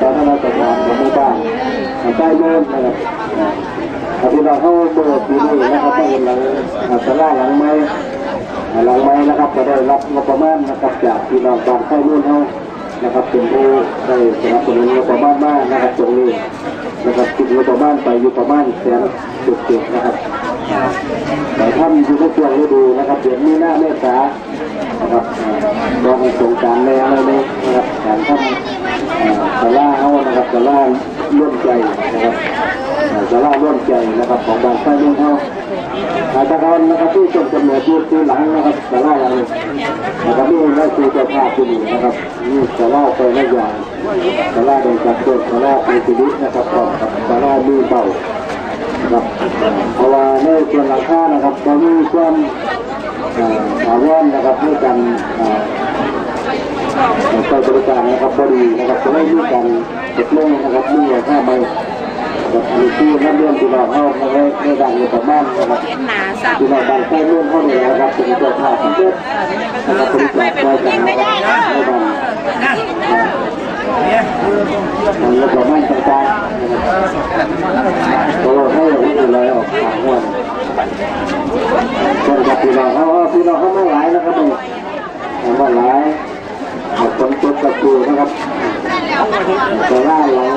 าธารณสุขของหมู่บ้านใต้เมืองนะครับพี่น้องเขาเปิดปีนี้นะครับก็เห็นหลังศาลาหลังไม้นะครับจะได้รับงบประมาณนะครับจากพี่น้องบ้านใต้เมืองเขานะครับเป็นผู้ได้สนับสนุนงบประมาณมากนะครับตรงนี้นะครับคิดงบประมาณไปอยู่ประมาณ100,000นะครับแต่ท่านอยู่ในช่วงฤดูนะครับเดือนมีนาเมษานะครับรองสงการในอะไรนี้นะครับการทำศาลาเขานะครับศาลาร่วมใจนะครับศาลาร่วมใจนะครับของบ้านใต้เมืองเขาตะกอนนะครับที่จมจำเนิดที่หลังนะครับศาลาหลังนี้นะครับนี่ได้คือเจ้าภาพที่นี่นะครับนี่ศาลาไปไม่ยาวศาลาโดยจัดเกิดศาลาเป็นชีวิตนะครับกับศาลามีเบานะครับเพราะว่าในส่วนหลังคานะครับก็มีความถาวรนะครับในการใช้บริการนะครับพอดีนะครับจะไม่มีการตกลงนะครับมีอย่างค่าใบกับอันนี้ที่นักเรียนที่เราเข้าในด้านประมาณนะครับที่เราบางใช้เรื่องเข้าเนี่ยนะครับเป็นเจ้าภาพที่เกิดนะครับบริการบริการนะครับในด้านแล้วก็ไม่ต่างๆตัวให้เราดูแลออกทางวันคนกับพี่น้องเขาไม่หลายนะครับไม่หลายคนตกกระตูนะครับแต่ล่าหลัง